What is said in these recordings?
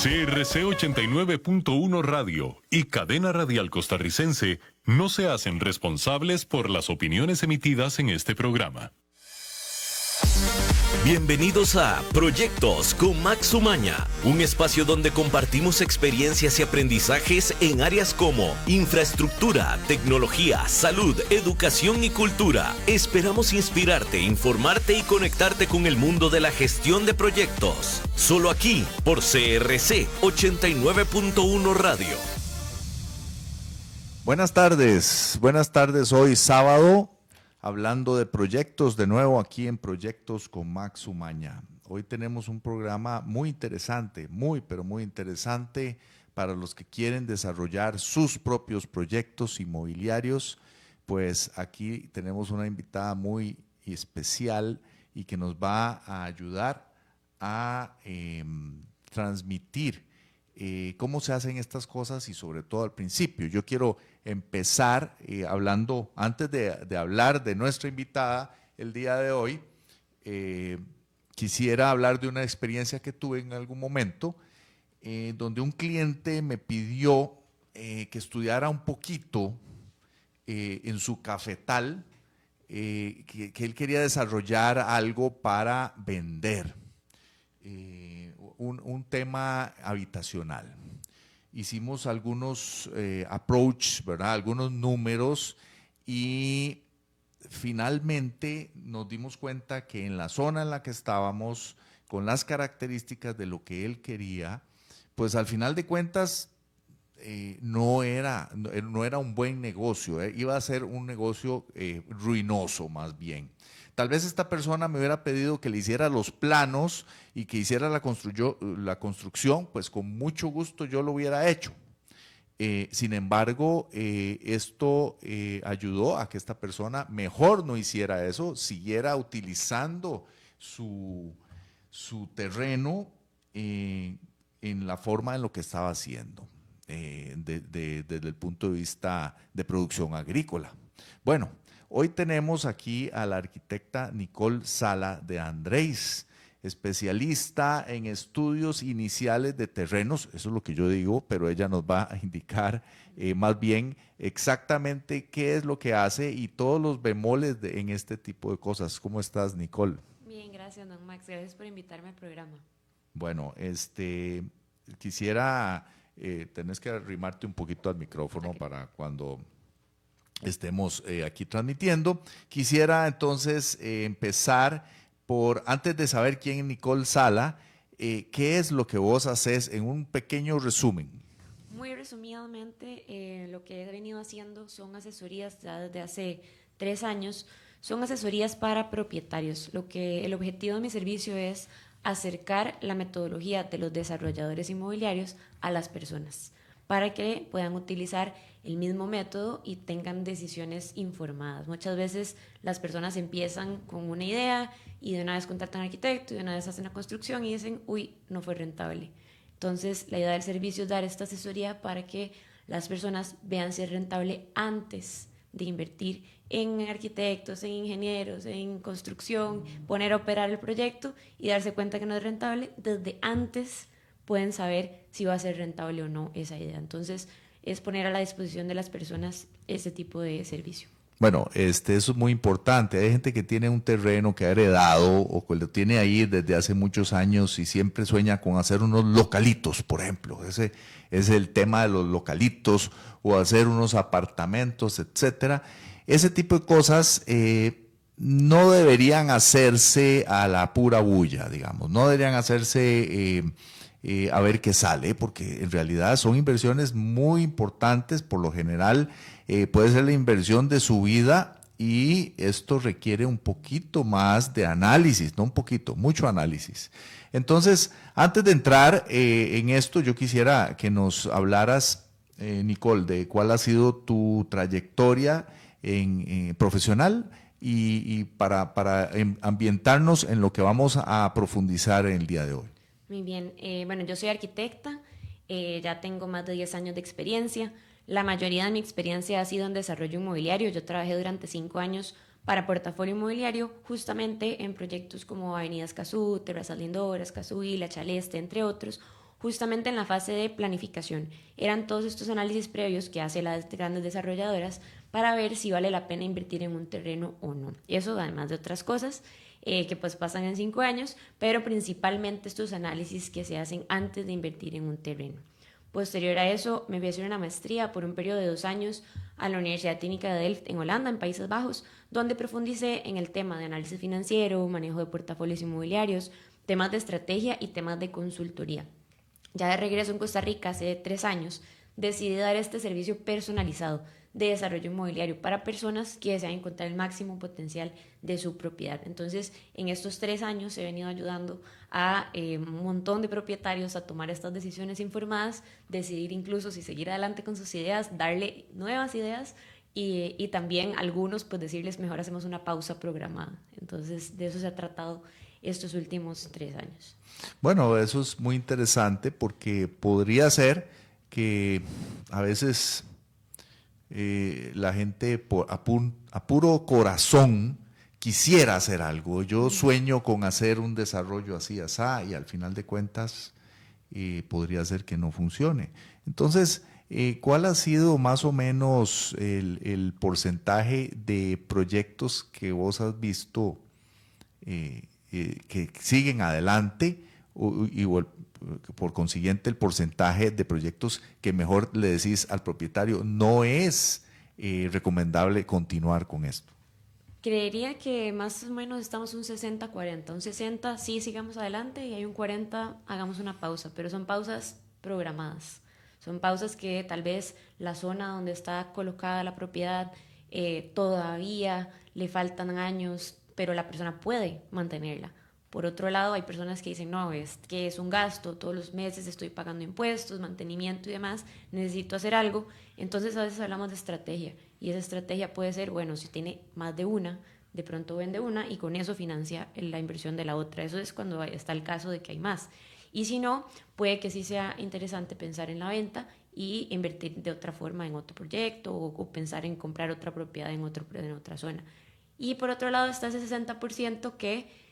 CRC 89.1 Radio y Cadena Radial Costarricense no se hacen responsables por las opiniones emitidas en este programa. Bienvenidos a Proyectos con Max Umaña, un espacio donde compartimos experiencias y aprendizajes en áreas como infraestructura, tecnología, salud, educación y cultura. Esperamos inspirarte, informarte y conectarte con el mundo de la gestión de proyectos. Solo aquí por CRC 89.1 Radio. Buenas tardes, hoy sábado. Hablando de proyectos, de nuevo aquí en Proyectos con Max Umaña. Hoy tenemos un programa muy interesante, pero muy interesante para los que quieren desarrollar sus propios proyectos inmobiliarios. Pues aquí tenemos una invitada muy especial y que nos va a ayudar a transmitir cómo se hacen estas cosas y sobre todo al principio. Yo quiero empezar hablando, antes de hablar de nuestra invitada el día de hoy, quisiera hablar de una experiencia que tuve en algún momento, donde un cliente me pidió que estudiara un poquito en su cafetal, que él quería desarrollar algo para vender. Un tema habitacional. Hicimos algunos approach, ¿verdad? Algunos números y finalmente nos dimos cuenta que en la zona en la que estábamos, con las características de lo que él quería, pues al final de cuentas no era un buen negocio, iba a ser un negocio ruinoso más bien. Tal vez esta persona me hubiera pedido que le hiciera los planos y que hiciera la construcción, pues con mucho gusto yo lo hubiera hecho. Sin embargo, esto ayudó a que esta persona mejor no hiciera eso, siguiera utilizando su terreno en la forma en lo que estaba haciendo, desde el punto de vista de producción agrícola. Bueno, hoy tenemos aquí a la arquitecta Nicole Sala de Andrés, especialista en estudios iniciales de terrenos, eso es lo que yo digo, pero ella nos va a indicar más bien exactamente qué es lo que hace y todos los bemoles en este tipo de cosas. ¿Cómo estás, Nicole? Bien, gracias, don Max. Gracias por invitarme al programa. Bueno, quisiera, tenés que arrimarte un poquito al micrófono, okay, para cuando estemos aquí transmitiendo. Quisiera entonces empezar por, antes de saber quién es Nicole Sala, ¿qué es lo que vos haces en un pequeño resumen? Muy resumidamente, lo que he venido haciendo son asesorías ya desde hace 3 años, son asesorías para propietarios. El objetivo de mi servicio es acercar la metodología de los desarrolladores inmobiliarios a las personas, para que puedan utilizar el mismo método y tengan decisiones informadas. Muchas veces las personas empiezan con una idea y de una vez contratan a un arquitecto y de una vez hacen la construcción y dicen, uy, no fue rentable. Entonces, la idea del servicio es dar esta asesoría para que las personas vean si es rentable antes de invertir en arquitectos, en ingenieros, en construcción, poner a operar el proyecto y darse cuenta que no es rentable. Desde antes pueden saber si va a ser rentable o no esa idea. Entonces, es poner a la disposición de las personas ese tipo de servicio. Bueno, eso es muy importante. Hay gente que tiene un terreno que ha heredado o que lo tiene ahí desde hace muchos años y siempre sueña con hacer unos localitos, por ejemplo. Ese es el tema de los localitos, o hacer unos apartamentos, etcétera. Ese tipo de cosas no deberían hacerse a la pura bulla, digamos. No deberían hacerse a ver qué sale, porque en realidad son inversiones muy importantes. Por lo general puede ser la inversión de su vida y esto requiere un poquito más de análisis, no un poquito, mucho análisis. Entonces, antes de entrar en esto, yo quisiera que nos hablaras, Nicole, de cuál ha sido tu trayectoria profesional y para ambientarnos en lo que vamos a profundizar en el día de hoy. Muy bien, bueno, yo soy arquitecta, ya tengo más de 10 años de experiencia. La mayoría de mi experiencia ha sido en desarrollo inmobiliario. Yo trabajé durante 5 años para Portafolio Inmobiliario, justamente en proyectos como Avenida Escazú, Terrazas Lindoras, Escazú, La Chaleste, entre otros, justamente en la fase de planificación. Eran todos estos análisis previos que hacen las grandes desarrolladoras para ver si vale la pena invertir en un terreno o no. Eso además de otras cosas que pues pasan en 5 años, pero principalmente estos análisis que se hacen antes de invertir en un terreno. Posterior a eso, me fui a hacer una maestría por un periodo de 2 años a la Universidad Técnica de Delft en Holanda, en Países Bajos, donde profundicé en el tema de análisis financiero, manejo de portafolios inmobiliarios, temas de estrategia y temas de consultoría. Ya de regreso en Costa Rica hace 3 años, decidí dar este servicio personalizado de desarrollo inmobiliario para personas que desean encontrar el máximo potencial de su propiedad. Entonces, en estos 3 años he venido ayudando a un montón de propietarios a tomar estas decisiones informadas, decidir incluso si seguir adelante con sus ideas, darle nuevas ideas y también algunos pues decirles mejor hacemos una pausa programada. Entonces, de eso se ha tratado estos últimos 3 años. Bueno, eso es muy interesante porque podría ser que a veces la gente a puro corazón quisiera hacer algo. Yo sueño con hacer un desarrollo así, asá, y al final de cuentas podría ser que no funcione. Entonces, ¿cuál ha sido más o menos el porcentaje de proyectos que vos has visto que siguen adelante y por consiguiente el porcentaje de proyectos que mejor le decís al propietario no es recomendable continuar con esto? Creería que más o menos estamos un 60-40, un 60 sí sigamos adelante y hay un 40 hagamos una pausa, pero son pausas programadas, son pausas que tal vez la zona donde está colocada la propiedad todavía le faltan años, pero la persona puede mantenerla. Por otro lado, hay personas que dicen, no, es que es un gasto, todos los meses estoy pagando impuestos, mantenimiento y demás, necesito hacer algo. Entonces a veces hablamos de estrategia y esa estrategia puede ser, bueno, si tiene más de una, de pronto vende una y con eso financia la inversión de la otra. Eso es cuando está el caso de que hay más. Y si no, puede que sí sea interesante pensar en la venta y invertir de otra forma en otro proyecto o pensar en comprar otra propiedad en otra zona. Y por otro lado está ese 60% que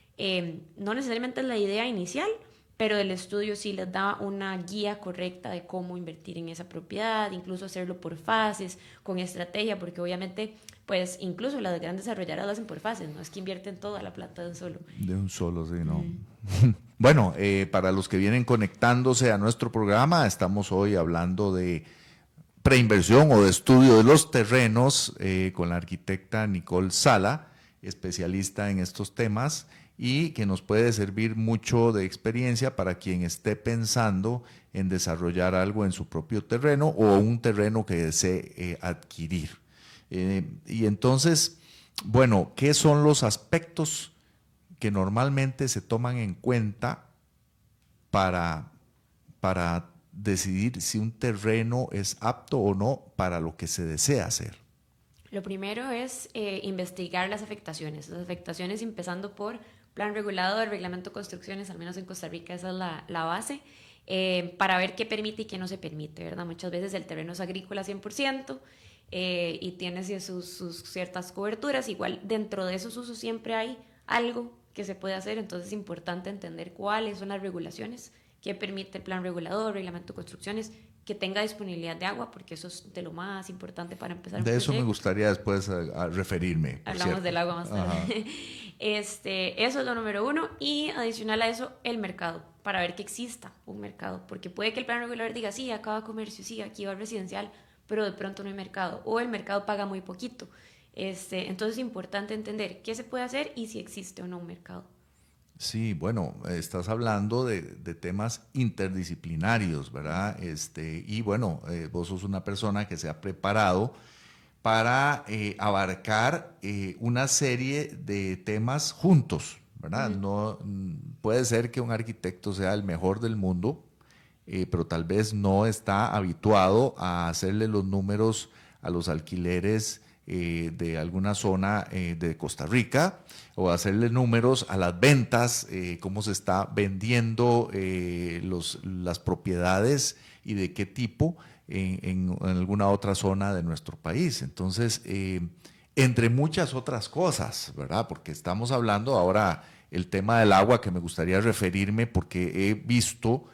no necesariamente es la idea inicial, pero el estudio sí les da una guía correcta de cómo invertir en esa propiedad, incluso hacerlo por fases, con estrategia, porque obviamente, pues incluso las grandes desarrolladoras lo hacen por fases, no es que invierten toda la plata de un solo. De un solo, sí, ¿no? Bueno, para los que vienen conectándose a nuestro programa, estamos hoy hablando de preinversión o de estudio de los terrenos con la arquitecta Nicole Sala, especialista en estos temas, y que nos puede servir mucho de experiencia para quien esté pensando en desarrollar algo en su propio terreno o un terreno que desee adquirir. Y entonces, bueno, ¿qué son los aspectos que normalmente se toman en cuenta para decidir si un terreno es apto o no para lo que se desea hacer? Lo primero es investigar las afectaciones empezando por plan regulador, reglamento de construcciones, al menos en Costa Rica esa es la base, para ver qué permite y qué no se permite, ¿verdad? Muchas veces el terreno es agrícola 100% y tiene sus ciertas coberturas, igual dentro de esos usos siempre hay algo que se puede hacer, entonces es importante entender cuáles son las regulaciones que permite el plan regulador, reglamento de construcciones, que tenga disponibilidad de agua, porque eso es de lo más importante para empezar. De eso me gustaría después a referirme. Hablamos del agua más tarde. Eso es lo número 1 y adicional a eso el mercado, para ver que exista un mercado, porque puede que el plan regulador diga sí, acá va comercio, sí, aquí va residencial, pero de pronto no hay mercado o el mercado paga muy poquito. Entonces es importante entender qué se puede hacer y si existe o no un mercado. Sí, bueno, estás hablando de temas interdisciplinarios, ¿verdad? Y bueno, vos sos una persona que se ha preparado para abarcar una serie de temas juntos, ¿verdad? No, puede ser que un arquitecto sea el mejor del mundo, pero tal vez no está habituado a hacerle los números a los alquileres de alguna zona de Costa Rica, o hacerle números a las ventas, cómo se está vendiendo las propiedades y de qué tipo en alguna otra zona de nuestro país. Entonces, entre muchas otras cosas, ¿verdad? Porque estamos hablando ahora el tema del agua, que me gustaría referirme porque he visto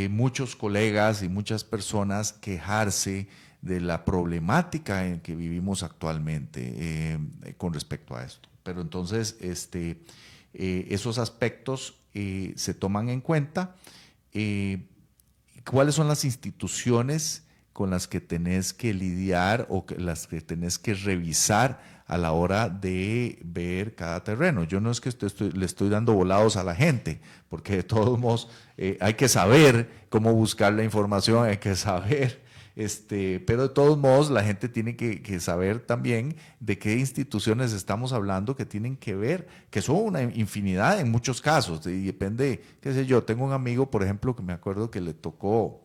muchos colegas y muchas personas quejarse de la problemática en que vivimos actualmente con respecto a esto. Pero entonces esos aspectos se toman en cuenta. ¿Cuáles son las instituciones con las que tenés que lidiar o las que tenés que revisar a la hora de ver cada terreno? Yo no es que le estoy dando volados a la gente, porque de todos modos hay que saber cómo buscar la información, hay que saber, pero de todos modos la gente tiene que saber también de qué instituciones estamos hablando que tienen que ver, que son una infinidad en muchos casos, y depende, qué sé yo, tengo un amigo, por ejemplo, que me acuerdo que le tocó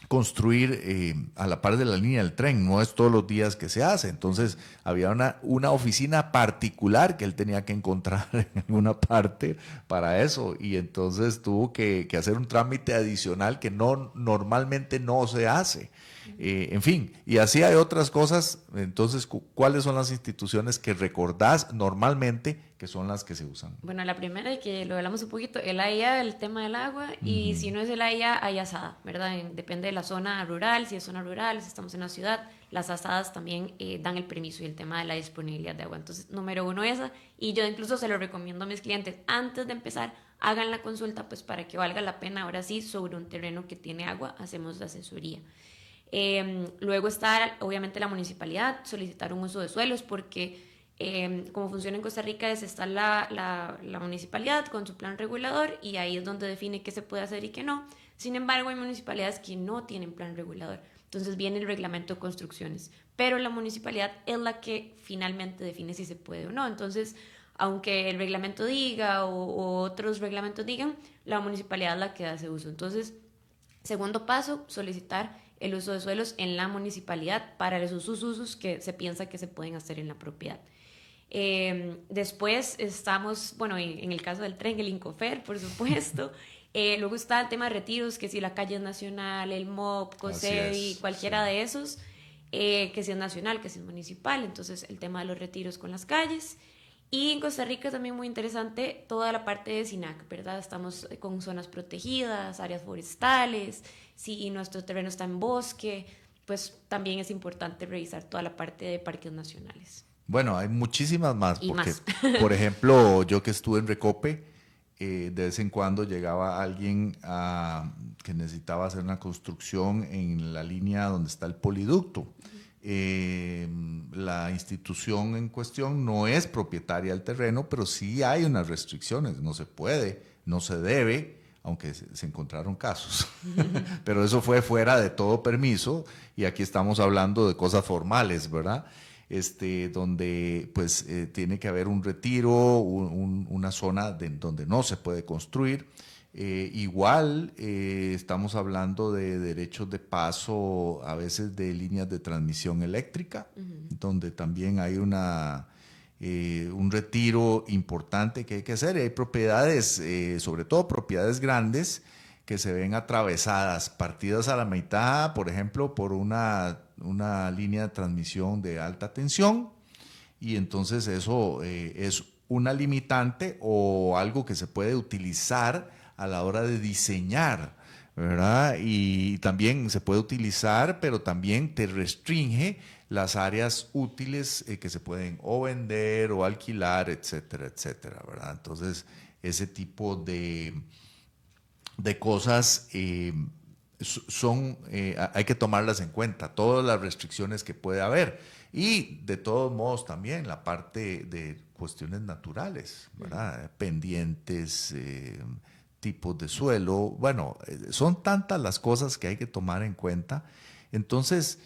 construir a la par de la línea del tren, no es todos los días que se hace, entonces había una oficina particular que él tenía que encontrar en alguna parte para eso, y entonces tuvo que hacer un trámite adicional que normalmente no se hace. En fin, y así hay otras cosas. Entonces, ¿cuáles son las instituciones que recordás normalmente que son las que se usan? Bueno, la primera, y que lo hablamos un poquito, el AIA, el tema del agua, y si no es el AIA, hay asada, ¿verdad? Depende de la zona rural, si es zona rural, si estamos en la ciudad, las asadas también dan el permiso y el tema de la disponibilidad de agua. Entonces, número uno esa, y yo incluso se lo recomiendo a mis clientes, antes de empezar, hagan la consulta, pues para que valga la pena, ahora sí, sobre un terreno que tiene agua, hacemos la asesoría. Luego está obviamente la municipalidad, solicitar un uso de suelos, porque como funciona en Costa Rica está la municipalidad con su plan regulador, y ahí es donde define qué se puede hacer y qué no. Sin embargo, hay municipalidades que no tienen plan regulador, entonces viene el reglamento de construcciones, pero la municipalidad es la que finalmente define si se puede o no. Entonces, aunque el reglamento diga o otros reglamentos digan, la municipalidad es la que hace uso. Entonces, segundo paso, solicitar el uso de suelos en la municipalidad para esos usos que se piensa que se pueden hacer en la propiedad. Después estamos, bueno, en el caso del tren, el Incofer, por supuesto. Luego está el tema de retiros, que si la calle es nacional, el MOP, COSEBI, cualquiera de esos, que si es nacional, que si es municipal. Entonces, el tema de los retiros con las calles. Y en Costa Rica también muy interesante toda la parte de SINAC, ¿verdad? Estamos con zonas protegidas, áreas forestales, si nuestro terreno está en bosque, pues también es importante revisar toda la parte de parques nacionales. Bueno, hay muchísimas más, y porque, más. por ejemplo, yo que estuve en Recope, de vez en cuando llegaba alguien que necesitaba hacer una construcción en la línea donde está el poliducto. La institución en cuestión no es propietaria del terreno, pero sí hay unas restricciones, no se puede, no se debe, aunque se encontraron casos, pero eso fue fuera de todo permiso, y aquí estamos hablando de cosas formales, ¿verdad? Donde pues tiene que haber un retiro, una zona donde no se puede construir. Igual estamos hablando de derechos de paso, a veces de líneas de transmisión eléctrica, donde también hay un retiro importante que hay que hacer. Y hay propiedades, sobre todo propiedades grandes, que se ven atravesadas, partidas a la mitad, por ejemplo, por una línea de transmisión de alta tensión, y entonces eso es una limitante o algo que se puede utilizar a la hora de diseñar, ¿verdad? Y también se puede utilizar, pero también te restringe las áreas útiles que se pueden o vender o alquilar, etcétera, etcétera, ¿verdad? Entonces, ese tipo de cosas hay que tomarlas en cuenta, todas las restricciones que puede haber. Y de todos modos también la parte de cuestiones naturales, ¿verdad? Pendientes, tipos de suelo, bueno, son tantas las cosas que hay que tomar en cuenta. Entonces,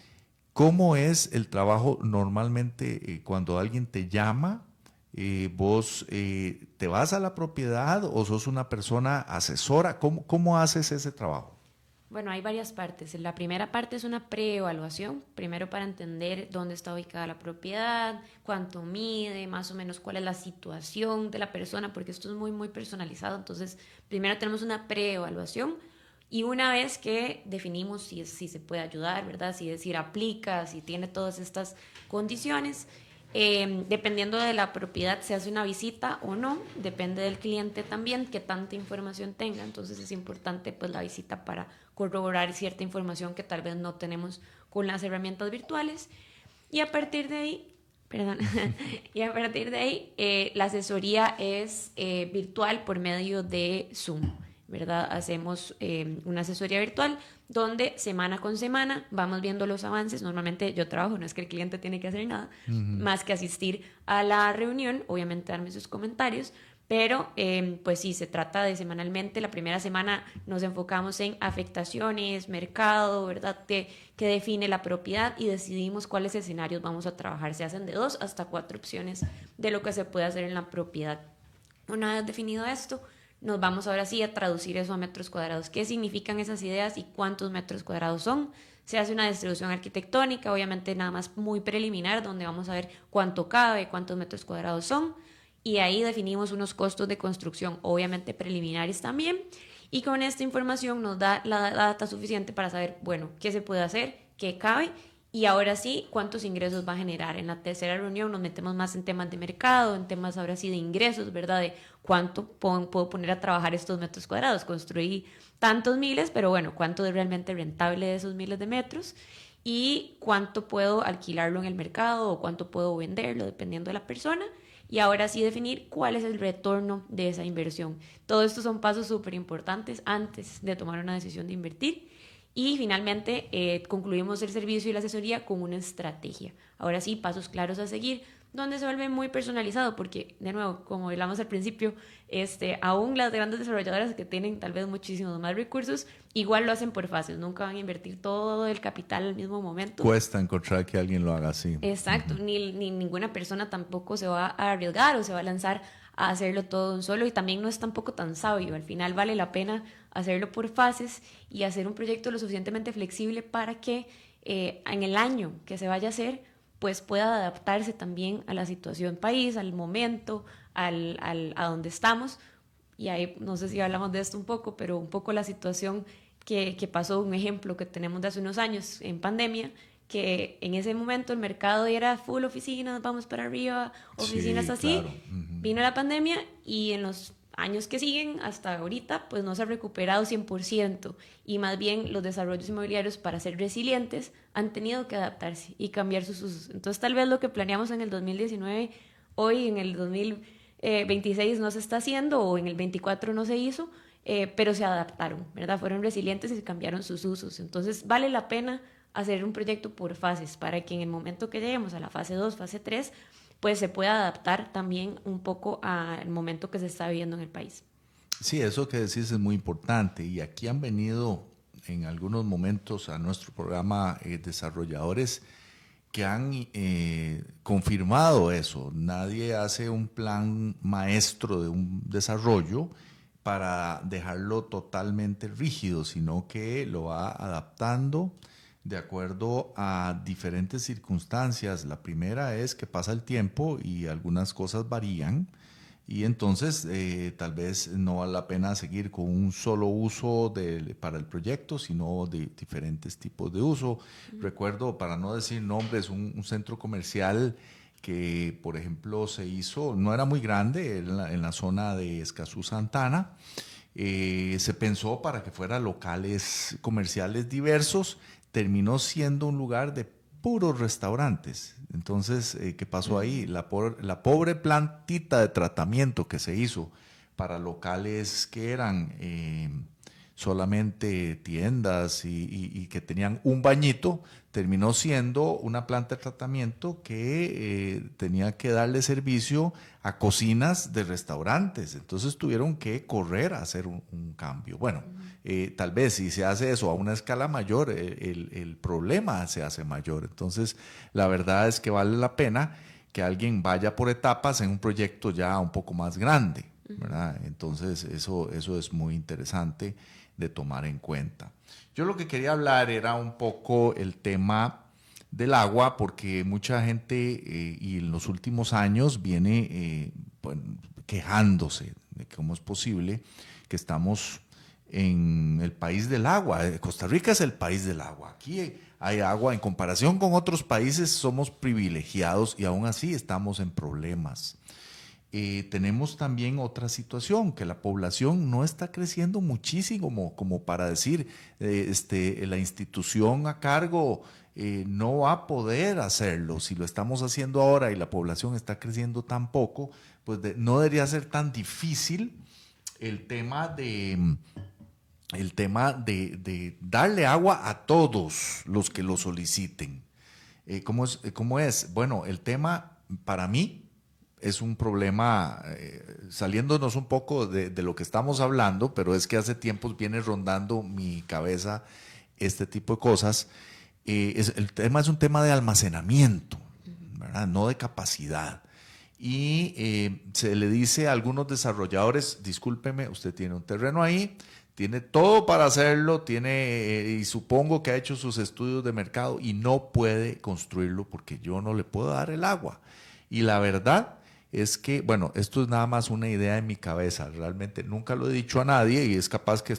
¿cómo es el trabajo normalmente cuando alguien te llama? ¿Vos te vas a la propiedad o sos una persona asesora? ¿Cómo haces ese trabajo? Bueno, hay varias partes. La primera parte es una preevaluación, primero para entender dónde está ubicada la propiedad, cuánto mide, más o menos cuál es la situación de la persona, porque esto es muy, muy personalizado. Entonces, primero tenemos una preevaluación, y una vez que definimos si se puede ayudar, ¿verdad? Si aplica, si tiene todas estas condiciones, Dependiendo de la propiedad se hace una visita o no, depende del cliente también, que tanta información tenga, entonces es importante pues la visita para corroborar cierta información que tal vez no tenemos con las herramientas virtuales, y a partir de ahí, la asesoría es virtual por medio de Zoom, ¿verdad? Hacemos una asesoría virtual donde semana con semana vamos viendo los avances. Normalmente yo trabajo, no es que el cliente tiene que hacer nada, más que asistir a la reunión, obviamente darme sus comentarios, pero pues sí, se trata de semanalmente. La primera semana nos enfocamos en afectaciones, mercado, ¿verdad? Que define la propiedad, y decidimos cuáles escenarios vamos a trabajar. Se hacen de 2 hasta 4 opciones de lo que se puede hacer en la propiedad. Una vez definido esto, nos vamos ahora sí a traducir eso a metros cuadrados. ¿Qué significan esas ideas y cuántos metros cuadrados son? Se hace una distribución arquitectónica, obviamente nada más muy preliminar, donde vamos a ver cuánto cabe, cuántos metros cuadrados son, y ahí definimos unos costos de construcción, obviamente preliminares también, y con esta información nos da la data suficiente para saber, bueno, qué se puede hacer, qué cabe, y ahora sí, cuántos ingresos va a generar. En la tercera reunión nos metemos más en temas de mercado, en temas ahora sí de ingresos, ¿verdad? De cuánto puedo poner a trabajar estos metros cuadrados. Construí tantos miles, pero bueno, cuánto es realmente rentable de esos miles de metros, y cuánto puedo alquilarlo en el mercado o cuánto puedo venderlo, dependiendo de la persona. Y ahora sí definir cuál es el retorno de esa inversión. Todo esto son pasos súper importantes antes de tomar una decisión de invertir. Y finalmente concluimos el servicio y la asesoría con una estrategia. Ahora sí, pasos claros a seguir, donde se vuelve muy personalizado, porque de nuevo, como hablamos al principio, aún las grandes desarrolladoras que tienen tal vez muchísimos más recursos, igual lo hacen por fases, nunca van a invertir todo el capital al mismo momento. Cuesta encontrar que alguien lo haga así. Exacto, ni ninguna persona tampoco se va a arriesgar o se va a lanzar a hacerlo todo de un solo, y también no es tampoco tan sabio. Al final vale la pena hacerlo por fases y hacer un proyecto lo suficientemente flexible para que en el año que se vaya a hacer, pues pueda adaptarse también a la situación país, al momento, a donde estamos. Y ahí no sé si hablamos de esto un poco, pero un poco la situación que pasó, un ejemplo que tenemos de hace unos años en pandemia, que en ese momento el mercado era full oficinas, vamos para arriba, oficinas sí, así. Claro. Vino la pandemia y en los años que siguen hasta ahorita pues no se ha recuperado 100%, y más bien los desarrollos inmobiliarios, para ser resilientes, han tenido que adaptarse y cambiar sus usos. Entonces tal vez lo que planeamos en el 2019 hoy en el 2026 no se está haciendo, o en el 24 no se hizo, pero se adaptaron, ¿verdad? Fueron resilientes y cambiaron sus usos. Entonces vale la pena hacer un proyecto por fases, para que en el momento que lleguemos a la fase 2, fase 3, pues se pueda adaptar también un poco al momento que se está viviendo en el país. Sí, eso que decís es muy importante, y aquí han venido en algunos momentos a nuestro programa desarrolladores que han confirmado eso. Nadie hace un plan maestro de un desarrollo para dejarlo totalmente rígido, sino que lo va adaptando de acuerdo a diferentes circunstancias. La primera es que pasa el tiempo y algunas cosas varían, y entonces tal vez no vale la pena seguir con un solo uso para el proyecto, sino de diferentes tipos de uso. Recuerdo, para no decir nombres, un centro comercial que, por ejemplo, se hizo, no era muy grande, en la zona de Escazú, Santana. Se pensó para que fuera locales comerciales diversos, terminó siendo un lugar de puros restaurantes. Entonces, ¿qué pasó ahí? La pobre plantita de tratamiento que se hizo para locales que eran solamente tiendas y que tenían un bañito, terminó siendo una planta de tratamiento que tenía que darle servicio a cocinas de restaurantes. Entonces tuvieron que correr a hacer un cambio. Bueno, tal vez si se hace eso a una escala mayor, el problema se hace mayor. Entonces, la verdad es que vale la pena que alguien vaya por etapas en un proyecto ya un poco más grande, ¿verdad? Entonces, eso es muy interesante de tomar en cuenta. Yo lo que quería hablar era un poco el tema del agua, porque mucha gente y en los últimos años viene quejándose de cómo es posible que estamos en el país del agua. Costa Rica es el país del agua. Aquí hay agua. En comparación con otros países somos privilegiados y aún así estamos en problemas. Tenemos también otra situación, que la población no está creciendo muchísimo como para decir la institución a cargo no va a poder hacerlo. Si lo estamos haciendo ahora y la población está creciendo tan poco, pues no debería ser tan difícil el tema de darle agua a todos los que lo soliciten. ¿Cómo es? Bueno, el tema para mí es un problema, saliéndonos un poco de lo que estamos hablando, pero es que hace tiempos viene rondando mi cabeza este tipo de cosas. El tema es un tema de almacenamiento, ¿verdad? No de capacidad. Y se le dice a algunos desarrolladores, discúlpeme, usted tiene un terreno ahí, tiene todo para hacerlo, y supongo que ha hecho sus estudios de mercado y no puede construirlo porque yo no le puedo dar el agua. Y la verdad es que, bueno, esto es nada más una idea en mi cabeza, realmente nunca lo he dicho a nadie y es capaz que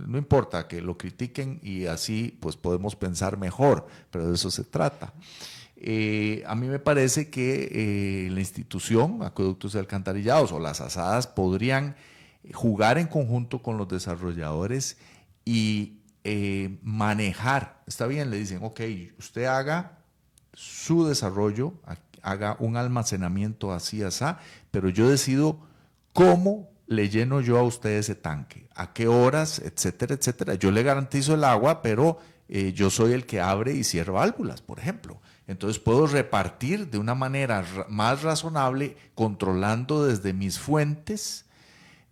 no importa que lo critiquen y así pues podemos pensar mejor, pero de eso se trata. A mí me parece que la institución, Acueductos y Alcantarillados o las ASADAS podrían jugar en conjunto con los desarrolladores y manejar, está bien, le dicen, ok, usted haga su desarrollo, haga un almacenamiento así, pero yo decido cómo le lleno yo a usted ese tanque, a qué horas, etcétera, etcétera. Yo le garantizo el agua, pero yo soy el que abre y cierra válvulas, por ejemplo. Entonces puedo repartir de una manera más razonable, controlando desde mis fuentes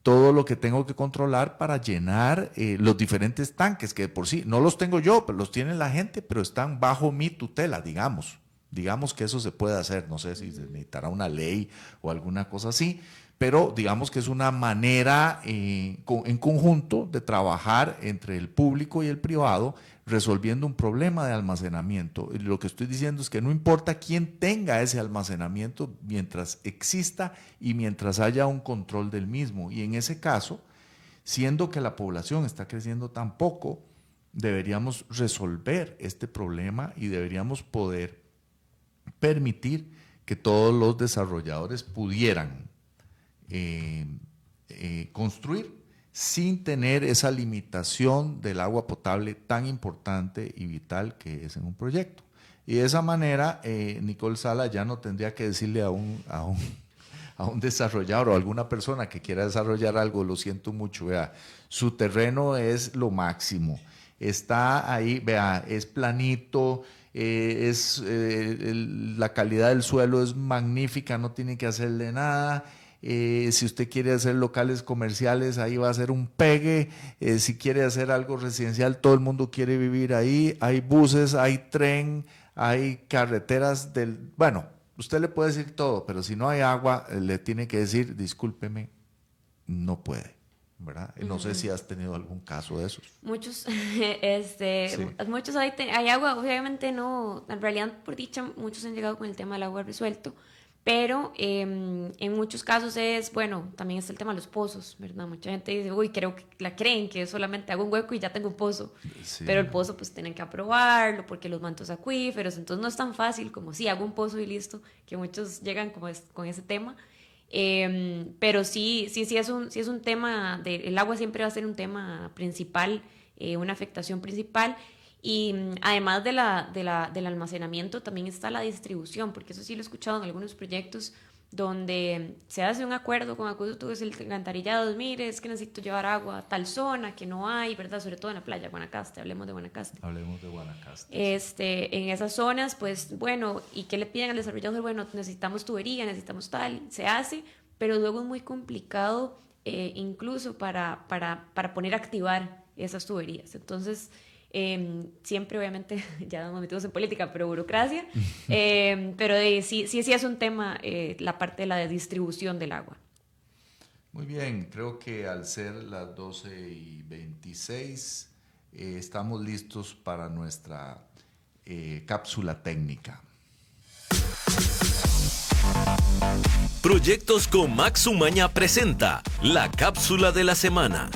todo lo que tengo que controlar para llenar los diferentes tanques, que por sí no los tengo yo, pero los tiene la gente, pero están bajo mi tutela, digamos. Digamos que eso se puede hacer, no sé si se necesitará una ley o alguna cosa así, pero digamos que es una manera en conjunto de trabajar entre el público y el privado resolviendo un problema de almacenamiento. Y lo que estoy diciendo es que no importa quién tenga ese almacenamiento mientras exista y mientras haya un control del mismo. Y en ese caso, siendo que la población está creciendo tan poco, deberíamos resolver este problema y deberíamos poder permitir que todos los desarrolladores pudieran construir sin tener esa limitación del agua potable tan importante y vital que es en un proyecto. Y de esa manera, Nicole Sala ya no tendría que decirle a un desarrollador o a alguna persona que quiera desarrollar algo, lo siento mucho, vea, su terreno es lo máximo, está ahí, vea, es planito, la calidad del suelo es magnífica, no tiene que hacerle nada. Si usted quiere hacer locales comerciales, ahí va a ser un pegue. Si quiere hacer algo residencial, todo el mundo quiere vivir ahí. Hay buses, hay tren, hay carreteras bueno, usted le puede decir todo, pero si no hay agua, le tiene que decir, discúlpeme, no puede, ¿verdad? No sé si has tenido algún caso de esos. Muchos, Sí. muchos hay agua, obviamente no, en realidad por dicha muchos han llegado con el tema del agua resuelto, pero en muchos casos también está el tema de los pozos, ¿verdad? Mucha gente dice, creen que solamente hago un hueco y ya tengo un pozo, Sí. pero el pozo pues tienen que aprobarlo porque los mantos acuíferos, entonces no es tan fácil como hago un pozo y listo, que muchos llegan con ese tema. Pero sí es un tema, el agua siempre va a ser un tema principal, una afectación principal, y además del almacenamiento también está la distribución, porque eso sí lo he escuchado en algunos proyectos donde se hace un acuerdo con Acueductos y Alcantarillados, mire, es que necesito llevar agua a tal zona que no hay, ¿verdad? Sobre todo en la playa, Guanacaste, hablemos de Guanacaste. En esas zonas, pues bueno, ¿y qué le piden al desarrollador? Bueno, necesitamos tubería, necesitamos tal, se hace, pero luego es muy complicado incluso para poner a activar esas tuberías. Entonces, siempre obviamente, ya nos metimos en política, pero burocracia, pero sí es un tema la parte de la distribución del agua. Muy bien, creo que al ser las 12:26 estamos listos para nuestra cápsula técnica. Proyectos con Max Umaña presenta la cápsula de la semana.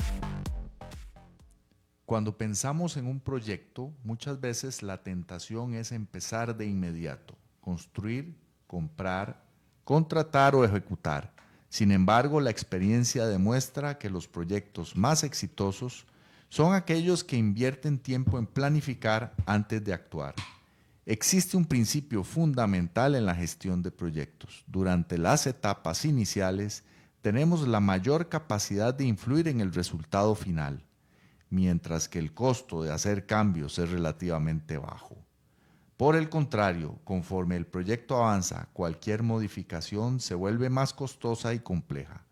Cuando pensamos en un proyecto, muchas veces la tentación es empezar de inmediato, construir, comprar, contratar o ejecutar. Sin embargo, la experiencia demuestra que los proyectos más exitosos son aquellos que invierten tiempo en planificar antes de actuar. Existe un principio fundamental en la gestión de proyectos. Durante las etapas iniciales, tenemos la mayor capacidad de influir en el resultado final, mientras que el costo de hacer cambios es relativamente bajo. Por el contrario, conforme el proyecto avanza, cualquier modificación se vuelve más costosa y compleja.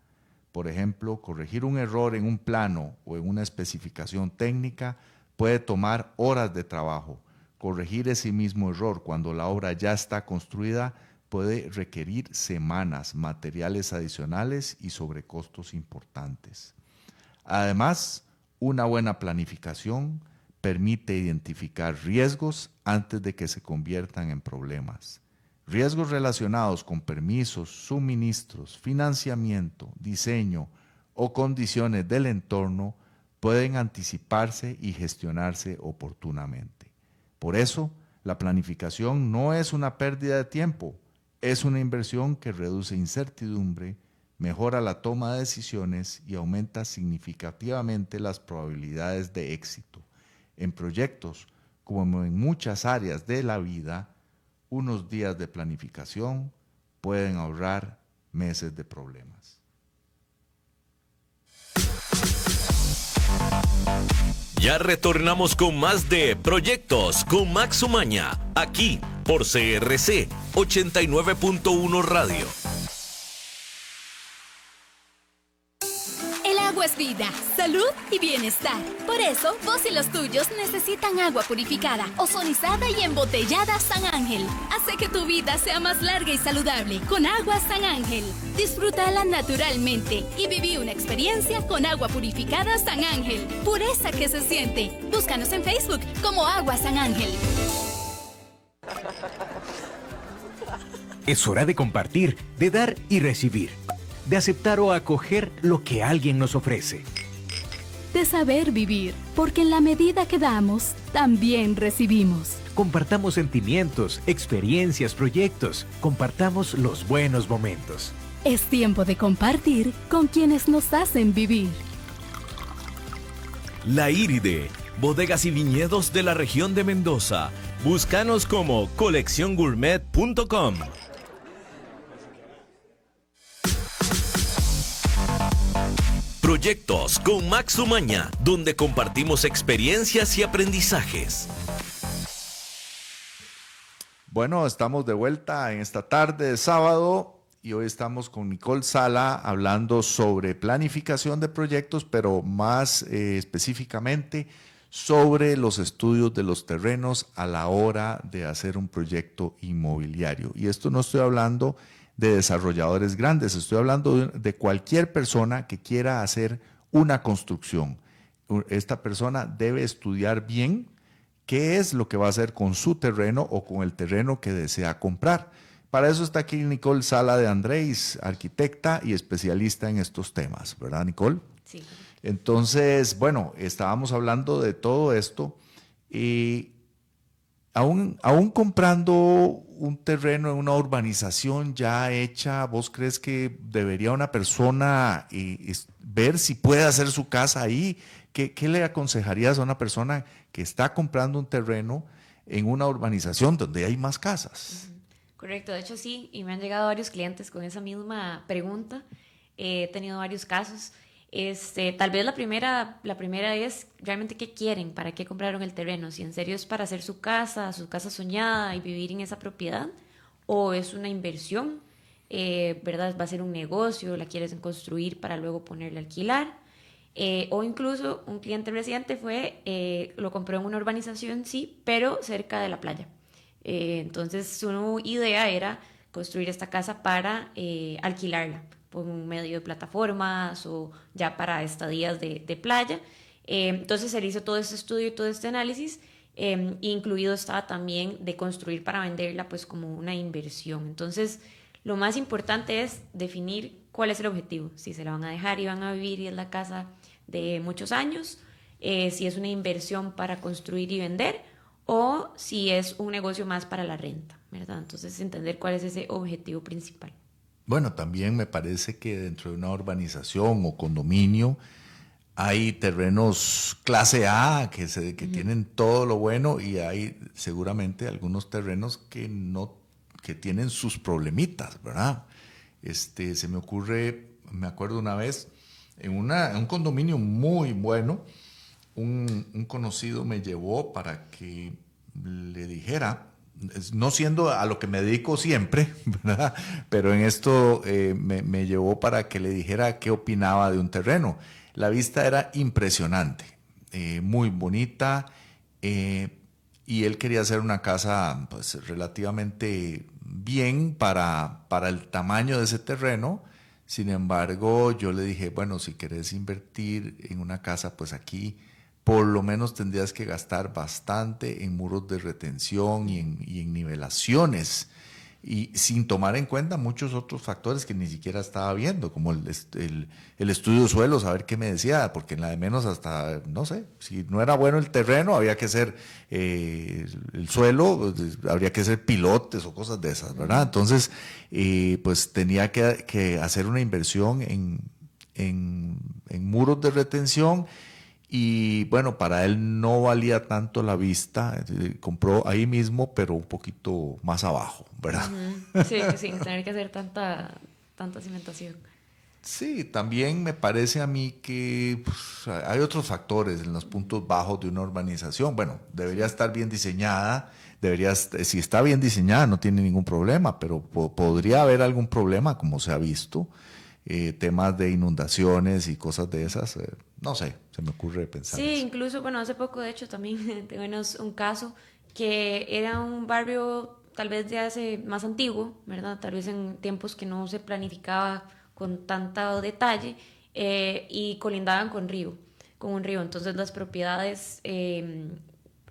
Por ejemplo, corregir un error en un plano o en una especificación técnica puede tomar horas de trabajo. Corregir ese mismo error cuando la obra ya está construida puede requerir semanas, materiales adicionales y sobrecostos importantes. Además, una buena planificación permite identificar riesgos antes de que se conviertan en problemas. Riesgos relacionados con permisos, suministros, financiamiento, diseño o condiciones del entorno pueden anticiparse y gestionarse oportunamente. Por eso, la planificación no es una pérdida de tiempo, es una inversión que reduce incertidumbre, mejora la toma de decisiones y aumenta significativamente las probabilidades de éxito. En proyectos, como en muchas áreas de la vida, unos días de planificación pueden ahorrar meses de problemas. Ya retornamos con más de Proyectos con Max Umaña, aquí por CRC 89.1 Radio. El agua es vida, salud y bienestar. Por eso, vos y los tuyos necesitan agua purificada, ozonizada y embotellada San Ángel. Hace que tu vida sea más larga y saludable con agua San Ángel. Disfrútala naturalmente y viví una experiencia con agua purificada San Ángel. Pureza que se siente. Búscanos en Facebook como Agua San Ángel. Es hora de compartir, de dar y recibir, de aceptar o acoger lo que alguien nos ofrece. De saber vivir, porque en la medida que damos, también recibimos. Compartamos sentimientos, experiencias, proyectos. Compartamos los buenos momentos. Es tiempo de compartir con quienes nos hacen vivir. La Iride, bodegas y viñedos de la región de Mendoza. Búscanos como colecciongourmet.com. Proyectos con Max Umaña, donde compartimos experiencias y aprendizajes. Bueno, estamos de vuelta en esta tarde de sábado y hoy estamos con Nicole Sala hablando sobre planificación de proyectos, pero más específicamente sobre los estudios de los terrenos a la hora de hacer un proyecto inmobiliario. Y esto no estoy hablando de desarrolladores grandes, estoy hablando de cualquier persona que quiera hacer una construcción. Esta persona debe estudiar bien qué es lo que va a hacer con su terreno o con el terreno que desea comprar. Para eso está aquí Nicole Sala de Andrés, arquitecta y especialista en estos temas, ¿verdad, Nicole? Sí. Entonces, bueno, estábamos hablando de todo esto y aún comprando un terreno en una urbanización ya hecha, ¿vos crees que debería una persona ver si puede hacer su casa ahí? ¿Qué le aconsejarías a una persona que está comprando un terreno en una urbanización donde hay más casas? Correcto, de hecho sí, y me han llegado varios clientes con esa misma pregunta. He tenido varios casos. Tal vez la primera es realmente qué quieren, para qué compraron el terreno, si en serio es para hacer su casa soñada y vivir en esa propiedad, o es una inversión, ¿verdad? Va a ser un negocio, la quieres construir para luego ponerle a alquilar, o incluso un cliente reciente lo compró en una urbanización, sí, pero cerca de la playa. Entonces su idea era construir esta casa para alquilarla por un medio de plataformas o ya para estadías de playa. Entonces se hizo todo este estudio y todo este análisis, incluido estaba también de construir para venderla pues como una inversión. Entonces lo más importante es definir cuál es el objetivo, si se la van a dejar y van a vivir y es la casa de muchos años, si es una inversión para construir y vender o si es un negocio más para la renta, ¿verdad? Entonces, entender cuál es ese objetivo principal. Bueno, también me parece que dentro de una urbanización o condominio hay terrenos clase A que tienen todo lo bueno, y hay seguramente algunos terrenos que tienen sus problemitas, ¿verdad? Se me ocurre, me acuerdo una vez, en un condominio muy bueno, un conocido me llevó para que le dijera, no siendo a lo que me dedico siempre, ¿verdad? Pero en esto me llevó para que le dijera qué opinaba de un terreno. La vista era impresionante, muy bonita, y él quería hacer una casa pues, relativamente bien para el tamaño de ese terreno. Sin embargo, yo le dije, bueno, si querés invertir en una casa, pues aquí por lo menos tendrías que gastar bastante en muros de retención y en nivelaciones, y sin tomar en cuenta muchos otros factores que ni siquiera estaba viendo, como el estudio de suelos, a ver qué me decía, porque en la de menos hasta, no sé, si no era bueno el terreno, había que hacer el suelo, habría que hacer pilotes o cosas de esas, ¿verdad? Entonces, pues tenía que hacer una inversión en muros de retención. Y bueno, para él no valía tanto la vista, compró ahí mismo, pero un poquito más abajo, ¿verdad? Sí, sin tener que hacer tanta cimentación. Sí, también me parece a mí que pues, hay otros factores en los puntos bajos de una urbanización. Bueno, debería estar bien diseñada, si está bien diseñada no tiene ningún problema, pero podría haber algún problema, como se ha visto. Temas de inundaciones y cosas de esas, no sé, se me ocurre pensar Sí, eso. incluso, bueno, hace poco de hecho también tuvimos un caso que era un barrio tal vez de hace más antiguo, ¿verdad? Tal vez en tiempos que no se planificaba con tanto detalle, y colindaban con un río. Entonces las propiedades,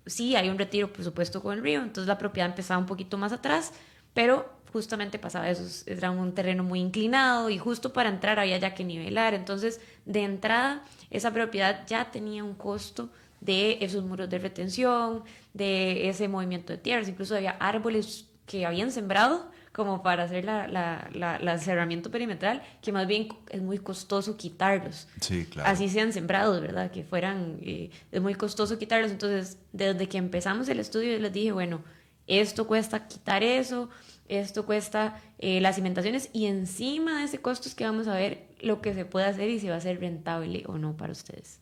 sí, hay un retiro, por supuesto, con el río, entonces la propiedad empezaba un poquito más atrás, pero justamente pasaba eso, era un terreno muy inclinado y justo para entrar había ya que nivelar. Entonces, de entrada, esa propiedad ya tenía un costo de esos muros de retención, de ese movimiento de tierras, incluso había árboles que habían sembrado como para hacer la cerramiento perimetral, que más bien es muy costoso quitarlos. Sí, claro. Así sean sembrados, ¿verdad? Que fueran, es muy costoso quitarlos. Entonces, desde que empezamos el estudio, yo les dije, bueno, esto cuesta quitar eso, esto cuesta las cimentaciones, y encima de ese costo es que vamos a ver lo que se puede hacer y si va a ser rentable o no para ustedes.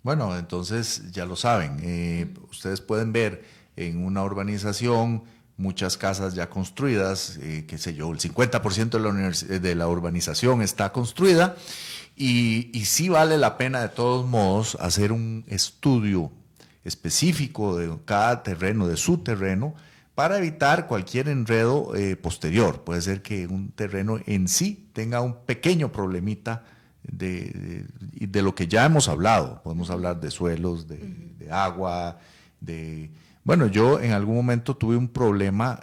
Bueno, entonces ya lo saben, ustedes pueden ver en una urbanización muchas casas ya construidas, qué sé yo, el 50% de la urbanización está construida, y sí vale la pena de todos modos hacer un estudio específico de cada terreno, de su terreno, para evitar cualquier enredo posterior. Puede ser que un terreno en sí tenga un pequeño problemita de lo que ya hemos hablado. Podemos hablar de suelos, de agua, Bueno, yo en algún momento tuve un problema,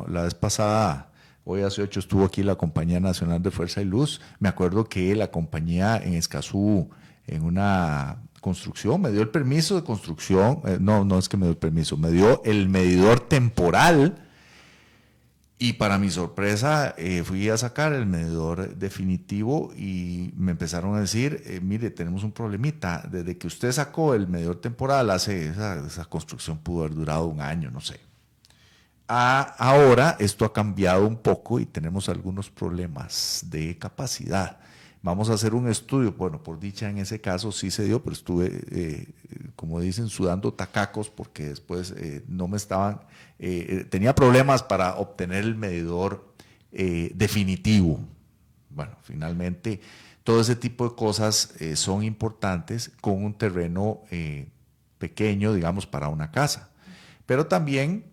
la vez pasada, hoy hace 8 estuvo aquí la Compañía Nacional de Fuerza y Luz. Me acuerdo que la compañía en Escazú, en una construcción, me dio el permiso de construcción, no es que me dio el permiso, me dio el medidor temporal, y para mi sorpresa fui a sacar el medidor definitivo y me empezaron a decir, mire, tenemos un problemita, desde que usted sacó el medidor temporal, esa construcción pudo haber durado 1 año, no sé. Ahora esto ha cambiado un poco y tenemos algunos problemas de capacidad. Vamos a hacer un estudio. Bueno, por dicha en ese caso sí se dio, pero estuve, como dicen, sudando tacacos, porque después no me estaban, tenía problemas para obtener el medidor definitivo. Bueno, finalmente todo ese tipo de cosas son importantes con un terreno pequeño, digamos, para una casa. Pero también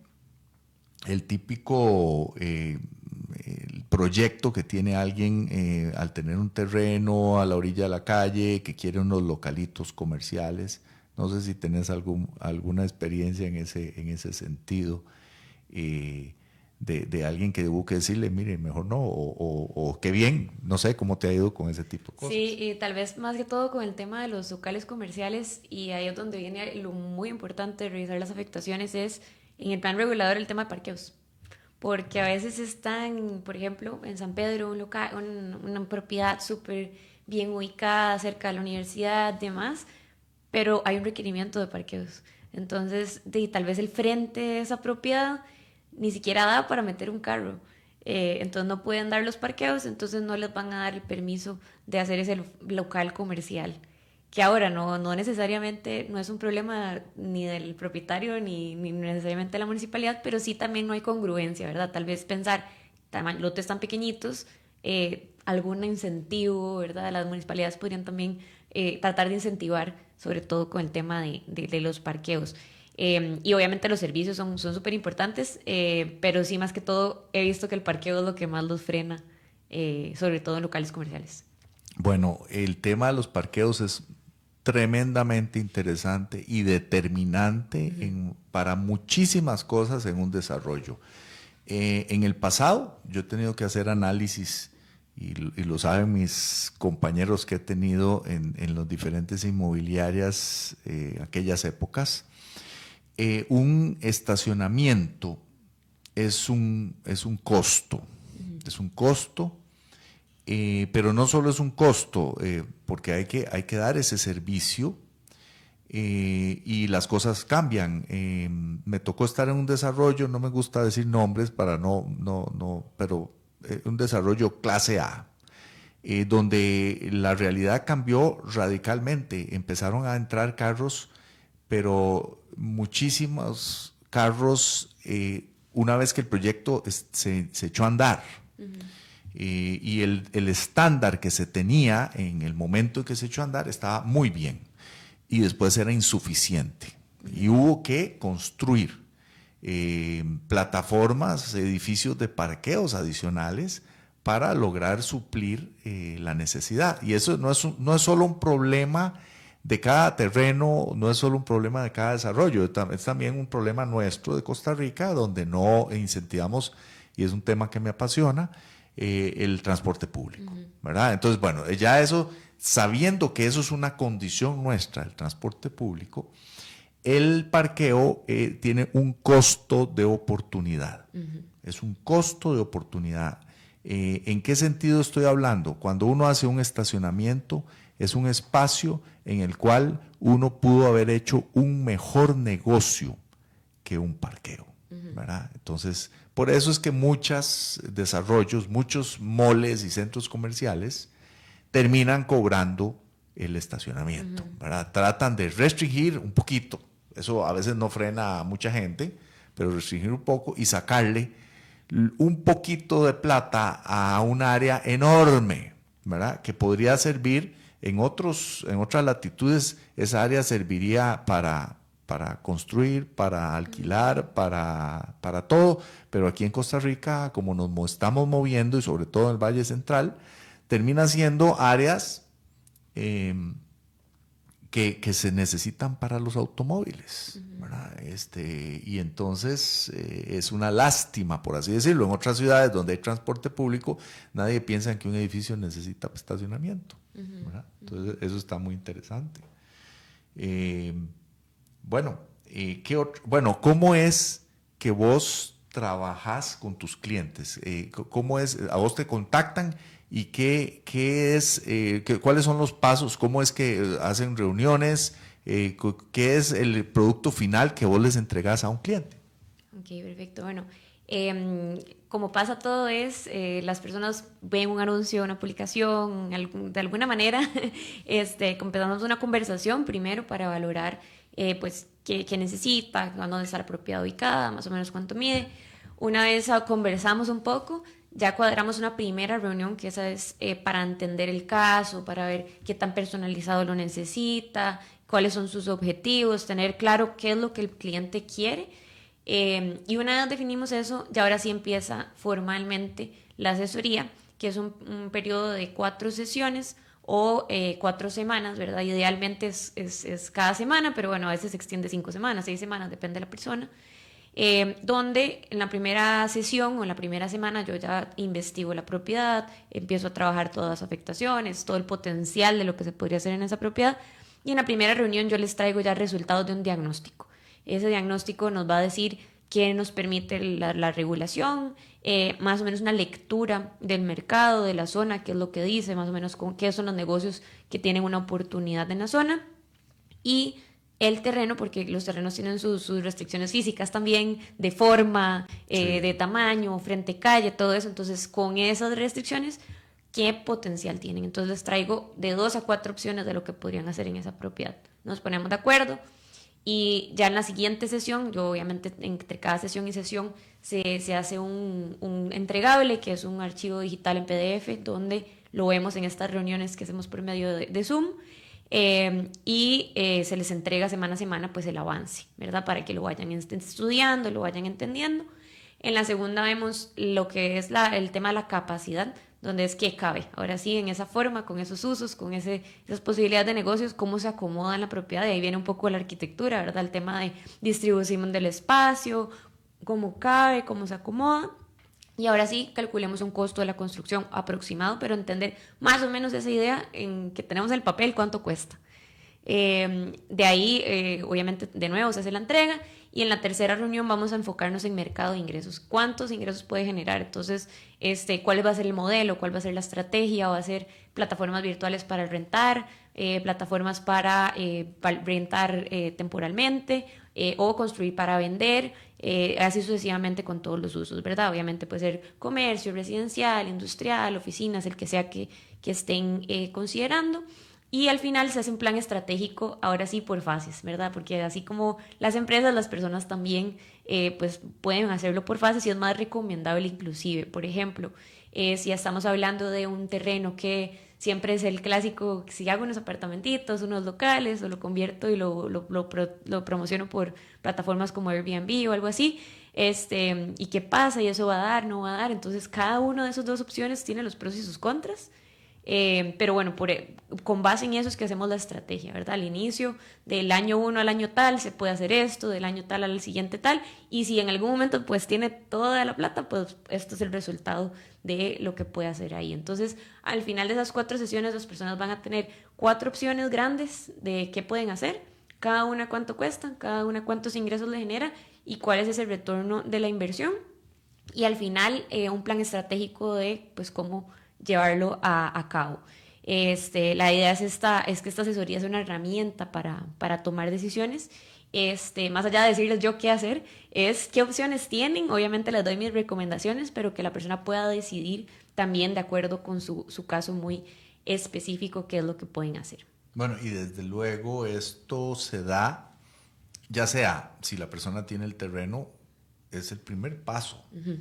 el típico el proyecto que tiene alguien al tener un terreno a la orilla de la calle, que quiere unos localitos comerciales. No sé si tenés alguna experiencia en ese sentido. de alguien que hubo que decirle, mire, mejor no, o qué bien, no sé cómo te ha ido con ese tipo de cosas. Sí, y tal vez más que todo con el tema de los locales comerciales, y ahí es donde viene lo muy importante de revisar las afectaciones, es en el plan regulador el tema de parqueos. Porque a veces están, por ejemplo, en San Pedro, una propiedad súper bien ubicada, cerca de la universidad, demás, pero hay un requerimiento de parqueos. Entonces, tal vez el frente de esa propiedad ni siquiera da para meter un carro. Entonces no pueden dar los parqueos, entonces no les van a dar el permiso de hacer ese local comercial. Que ahora no necesariamente, no es un problema ni del propietario ni necesariamente de la municipalidad, pero sí también no hay congruencia, ¿verdad? Tal vez pensar, lotes tan pequeñitos, algún incentivo, ¿verdad? Las municipalidades podrían también tratar de incentivar, sobre todo con el tema de los parqueos. Y obviamente los servicios son súper importantes, pero sí, más que todo, he visto que el parqueo es lo que más los frena, sobre todo en locales comerciales. Bueno, el tema de los parqueos es tremendamente interesante y determinante para muchísimas cosas en un desarrollo. En el pasado, yo he tenido que hacer análisis, y lo saben mis compañeros que he tenido en las diferentes inmobiliarias aquellas épocas. Un estacionamiento es un costo, es un costo, pero no solo es un costo, porque hay que dar ese servicio y las cosas cambian. Me tocó estar en un desarrollo, no me gusta decir nombres para pero un desarrollo clase A, donde la realidad cambió radicalmente. Empezaron a entrar carros, pero muchísimos carros una vez que el proyecto se echó a andar. Y el estándar que se tenía en el momento en que se echó a andar estaba muy bien y después era insuficiente y hubo que construir plataformas, edificios de parqueos adicionales para lograr suplir la necesidad. Y eso no es solo un problema de cada terreno, no es solo un problema de cada desarrollo, es también un problema nuestro de Costa Rica, donde no incentivamos, y es un tema que me apasiona, el transporte público, ¿verdad? Entonces, bueno, ya eso, sabiendo que eso es una condición nuestra, el transporte público, el parqueo tiene un costo de oportunidad. Es un costo de oportunidad. ¿En qué sentido estoy hablando? Cuando uno hace un estacionamiento, es un espacio en el cual uno pudo haber hecho un mejor negocio que un parqueo, ¿verdad? Entonces, por eso es que muchos desarrollos, muchos moles y centros comerciales terminan cobrando el estacionamiento, ¿verdad? Tratan de restringir un poquito, eso a veces no frena a mucha gente, pero restringir un poco y sacarle un poquito de plata a un área enorme, ¿verdad? Que podría servir en otras latitudes, esa área serviría para construir, para alquilar, para todo, pero aquí en Costa Rica, como nos estamos moviendo, y sobre todo en el Valle Central, termina siendo áreas que se necesitan para los automóviles, ¿verdad? Y entonces es una lástima, por así decirlo. En otras ciudades donde hay transporte público, nadie piensa en que un edificio necesita estacionamiento, ¿verdad? Entonces eso está muy interesante. Bueno, ¿cómo es que vos trabajás con tus clientes? ¿Cómo es? ¿A vos te contactan? ¿Y cuáles son los pasos? ¿Cómo es que hacen reuniones? ¿Qué es el producto final que vos les entregás a un cliente? Ok, perfecto. Bueno, como pasa todo las personas ven un anuncio, una publicación, de alguna manera, empezamos una conversación primero para valorar pues qué necesita, dónde está la propiedad ubicada, más o menos cuánto mide. Una vez conversamos un poco, ya cuadramos una primera reunión, que esa es para entender el caso, para ver qué tan personalizado lo necesita, cuáles son sus objetivos, tener claro qué es lo que el cliente quiere. Y una vez definimos eso, ya ahora sí empieza formalmente la asesoría, que es un periodo de 4 sesiones o 4 semanas, ¿verdad? Idealmente es cada semana, pero bueno, a veces se extiende 5 semanas, 6 semanas, depende de la persona. donde en la primera sesión o en la primera semana yo ya investigo la propiedad, empiezo a trabajar todas las afectaciones, todo el potencial de lo que se podría hacer en esa propiedad, y en la primera reunión yo les traigo ya resultados de un diagnóstico. Ese diagnóstico nos va a decir qué nos permite la regulación, más o menos una lectura del mercado, de la zona, qué es lo que dice, más o menos qué son los negocios que tienen una oportunidad en la zona, y el terreno, porque los terrenos tienen sus restricciones físicas también, de forma, de tamaño, frente calle, todo eso. Entonces, con esas restricciones, ¿qué potencial tienen? Entonces, les traigo de 2 a 4 opciones de lo que podrían hacer en esa propiedad. Nos ponemos de acuerdo y ya en la siguiente sesión, yo obviamente entre cada sesión y sesión se hace un entregable, que es un archivo digital en PDF, donde lo vemos en estas reuniones que hacemos por medio de Zoom. Y se les entrega semana a semana pues el avance, ¿verdad? Para que lo vayan estudiando, lo vayan entendiendo. En la segunda vemos lo que es el tema de la capacidad, donde es que cabe, ahora sí, en esa forma, con esos usos, con esas posibilidades de negocios, cómo se acomoda en la propiedad. De ahí viene un poco la arquitectura, ¿verdad? El tema de distribución del espacio, cómo cabe, cómo se acomoda. Y ahora sí, calculemos un costo de la construcción aproximado, pero entender más o menos esa idea en que tenemos el papel, cuánto cuesta. De ahí, obviamente, de nuevo se hace la entrega, y en la tercera reunión vamos a enfocarnos en mercado de ingresos. ¿Cuántos ingresos puede generar? Entonces, ¿cuál va a ser el modelo? ¿Cuál va a ser la estrategia? ¿Va a ser plataformas virtuales para rentar? ¿Plataformas para rentar temporalmente? ¿O construir para vender? Así sucesivamente con todos los usos, ¿verdad? Obviamente puede ser comercio, residencial, industrial, oficinas, el que sea que estén considerando. Y al final se hace un plan estratégico, ahora sí por fases, ¿verdad? Porque así como las empresas, las personas también pues pueden hacerlo por fases, y es más recomendable inclusive. Por ejemplo, si estamos hablando de un terreno que siempre es el clásico, si hago unos apartamentitos, unos locales, o lo convierto y lo promociono por plataformas como Airbnb o algo así, ¿y qué pasa? ¿Y eso va a dar? ¿No va a dar? Entonces cada una de esas dos opciones tiene los pros y sus contras. Pero bueno, con base en eso es que hacemos la estrategia, ¿verdad? Al inicio, del año 1 al año tal, se puede hacer esto, del año tal al siguiente tal, y si en algún momento pues tiene toda la plata, pues esto es el resultado de lo que puede hacer ahí. Entonces, al final de esas 4 sesiones, las personas van a tener 4 opciones grandes de qué pueden hacer, cada una cuánto cuesta, cada una cuántos ingresos le genera y cuál es ese retorno de la inversión, y al final un plan estratégico de pues cómo llevarlo a cabo. La idea es que esta asesoría es una herramienta para tomar decisiones. Más allá de decirles yo qué hacer, es qué opciones tienen. Obviamente les doy mis recomendaciones, pero que la persona pueda decidir también de acuerdo con su caso muy específico qué es lo que pueden hacer. Bueno, y desde luego esto se da, ya sea si la persona tiene el terreno, es el primer paso. Uh-huh.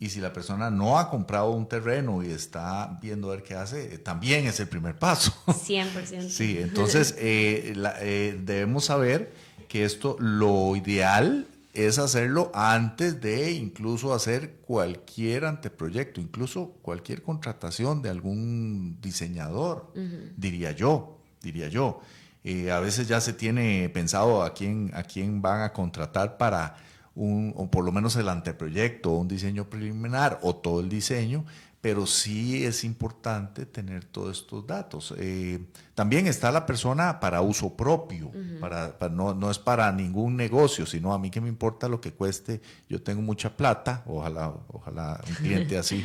Y si la persona no ha comprado un terreno y está viendo a ver qué hace, también es el primer paso. 100%. Sí, entonces debemos saber que esto, lo ideal es hacerlo antes de incluso hacer cualquier anteproyecto, incluso cualquier contratación de algún diseñador, uh-huh. diría yo. A veces ya se tiene pensado a quién van a contratar para o por lo menos el anteproyecto, un diseño preliminar o todo el diseño, pero sí es importante tener todos estos datos. También está la persona para uso propio, uh-huh. No es para ningún negocio, sino a mí que me importa lo que cueste. Yo tengo mucha plata, ojalá un cliente así,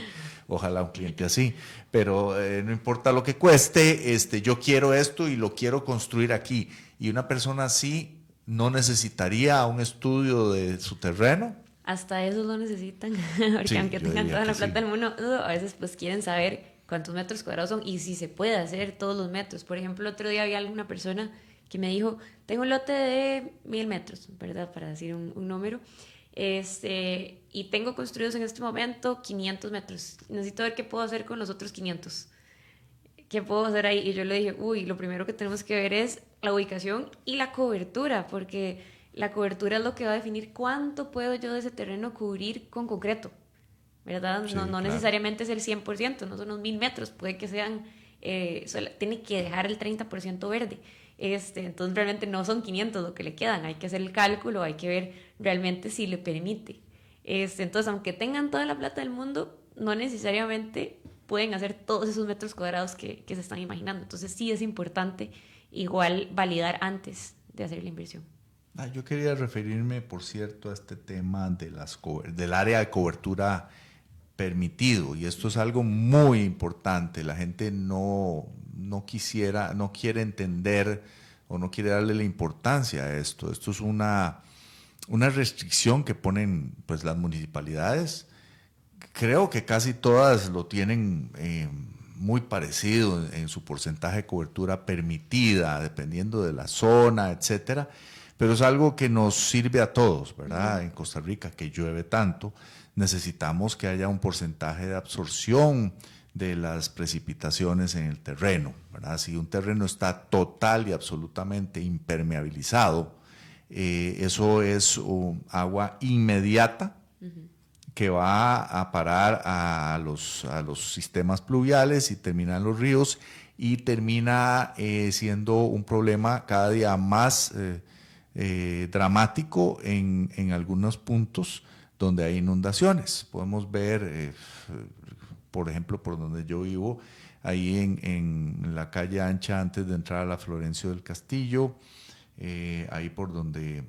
pero no importa lo que cueste, yo quiero esto y lo quiero construir aquí. Y una persona así no necesitaría un estudio de su terreno. Hasta eso lo necesitan, porque sí, aunque tengan toda la plata del mundo, a veces pues quieren saber cuántos metros cuadrados son y si se puede hacer todos los metros. Por ejemplo, el otro día había alguna persona que me dijo, tengo un lote de 1000 metros, ¿verdad? Para decir un número, y tengo construidos en este momento 500 metros. Necesito ver qué puedo hacer con los otros 500. ¿Qué puedo hacer ahí? Y yo le dije, lo primero que tenemos que ver es la ubicación y la cobertura, porque la cobertura es lo que va a definir cuánto puedo yo de ese terreno cubrir con concreto, ¿verdad? Sí, no claro. Necesariamente es el 100%, no son los 1000 metros, puede que sean, tiene que dejar el 30% verde. Entonces realmente no son 500 lo que le quedan, hay que hacer el cálculo, hay que ver realmente si le permite. Entonces, aunque tengan toda la plata del mundo, no necesariamente pueden hacer todos esos metros cuadrados que se están imaginando. Entonces sí es importante igual validar antes de hacer la inversión. Yo quería referirme, por cierto, a este tema del área de cobertura permitido, y esto es algo muy importante. La gente no quiere entender o no quiere darle la importancia a esto. Esto es una restricción que ponen pues las municipalidades. Creo que casi todas lo tienen muy parecido en su porcentaje de cobertura permitida, dependiendo de la zona, etcétera. Pero es algo que nos sirve a todos, ¿verdad? En Costa Rica, que llueve tanto, necesitamos que haya un porcentaje de absorción de las precipitaciones en el terreno, ¿verdad? Si un terreno está total y absolutamente impermeabilizado, eso es agua inmediata que va a parar a los sistemas pluviales y termina en los ríos y termina siendo un problema cada día más dramático en algunos puntos donde hay inundaciones. Podemos ver, por ejemplo, por donde yo vivo, ahí en la calle ancha antes de entrar a la Florencio del Castillo, ahí por donde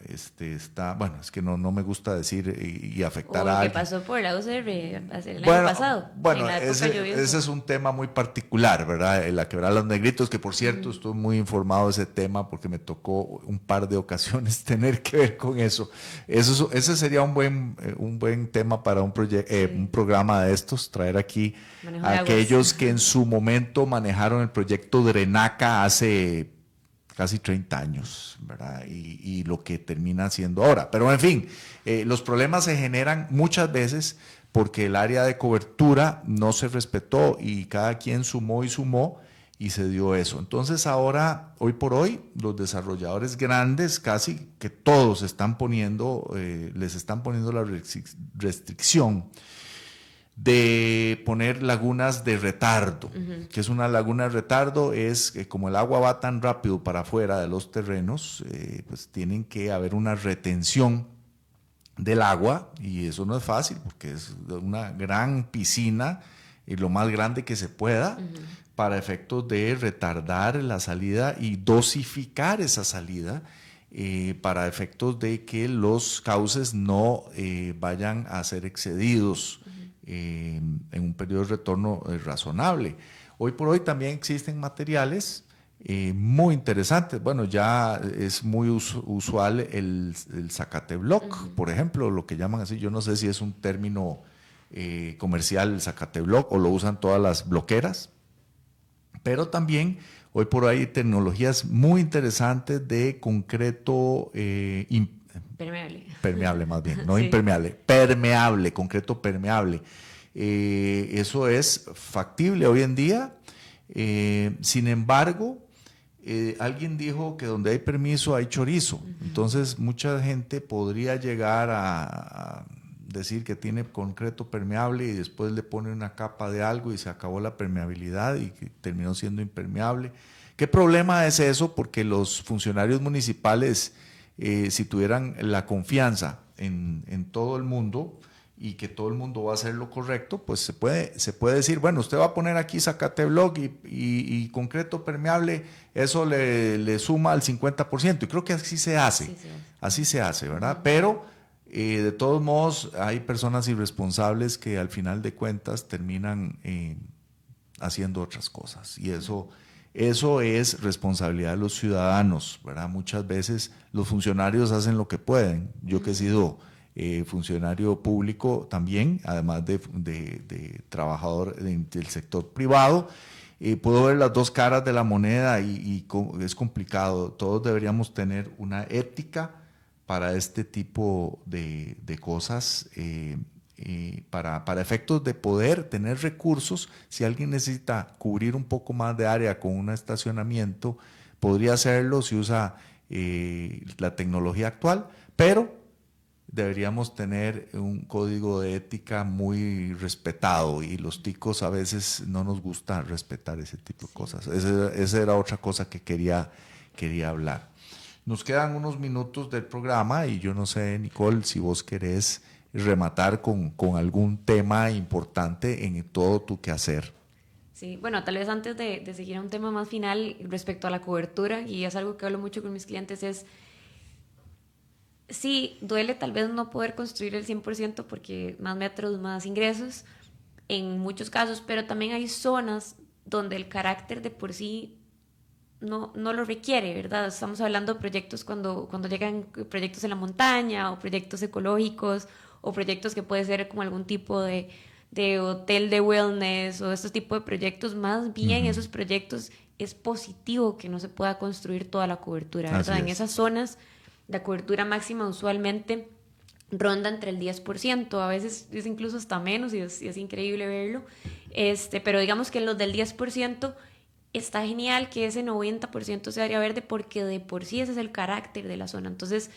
está, bueno, es que no me gusta decir y afectar a alguien. ¿Qué pasó por la UCR el año pasado? Bueno, ese es un tema muy particular, ¿verdad? La quebrada de los Negritos, que por cierto estoy muy informado de ese tema porque me tocó un par de ocasiones tener que ver con eso. Ese sería un buen tema para un programa de estos, traer aquí a aquellos que en su momento manejaron el proyecto Drenaca hace casi 30 años, ¿verdad? Y lo que termina siendo ahora. Pero en fin, los problemas se generan muchas veces porque el área de cobertura no se respetó y cada quien sumó y se dio eso. Entonces ahora, hoy por hoy, los desarrolladores grandes, casi que todos les están poniendo la restricción de poner lagunas de retardo. Que es una laguna de retardo, es que como el agua va tan rápido para afuera de los terrenos, pues tienen que haber una retención del agua, y eso no es fácil porque es una gran piscina y lo más grande que se pueda, para efectos de retardar la salida y dosificar esa salida, para efectos de que los cauces no vayan a ser excedidos en un periodo de retorno razonable. Hoy por hoy también existen materiales muy interesantes. Bueno, ya es muy usual el zacatebloc, por ejemplo, lo que llaman así. Yo no sé si es un término comercial, el zacatebloc, o lo usan todas las bloqueras, pero también hoy por hoy hay tecnologías muy interesantes de concreto permeable más bien, no sí. Impermeable, permeable, concreto permeable. Eso es factible hoy en día. Sin embargo, alguien dijo que donde hay permiso hay chorizo. Entonces mucha gente podría llegar a decir que tiene concreto permeable y después le pone una capa de algo y se acabó la permeabilidad y que terminó siendo impermeable. ¿Qué problema es eso? Porque los funcionarios municipales, si tuvieran la confianza en todo el mundo y que todo el mundo va a hacer lo correcto, pues se puede decir, bueno, usted va a poner aquí zacatebloc y concreto permeable, eso le suma al 50%, y creo que así se hace, así se hace, ¿verdad? Pero de todos modos hay personas irresponsables que al final de cuentas terminan haciendo otras cosas, y eso es responsabilidad de los ciudadanos, ¿verdad? Muchas veces los funcionarios hacen lo que pueden. Yo que he sido funcionario público también, además de trabajador del sector privado, puedo ver las dos caras de la moneda y es complicado. Todos deberíamos tener una ética para este tipo de cosas, para efectos de poder tener recursos. Si alguien necesita cubrir un poco más de área con un estacionamiento, podría hacerlo si usa la tecnología actual, pero deberíamos tener un código de ética muy respetado, y los ticos a veces no nos gusta respetar ese tipo de cosas. Esa era otra cosa que quería hablar. Nos quedan unos minutos del programa y yo no sé, Nicole, si vos querés rematar con algún tema importante en todo tu quehacer. Sí, bueno, tal vez antes de seguir a un tema más final respecto a la cobertura, y es algo que hablo mucho con mis clientes, es sí, duele tal vez no poder construir el 100% porque más metros, más ingresos en muchos casos, pero también hay zonas donde el carácter de por sí no lo requiere, ¿verdad? Estamos hablando de proyectos cuando llegan proyectos en la montaña o proyectos ecológicos o proyectos que puede ser como algún tipo de hotel de wellness o estos tipos de proyectos. Más bien esos proyectos es positivo que no se pueda construir toda la cobertura, ¿verdad? En esas zonas la cobertura máxima usualmente ronda entre el 10%, a veces es incluso hasta menos y es increíble verlo, pero digamos que en los del 10% está genial que ese 90% sea área verde porque de por sí ese es el carácter de la zona. Entonces,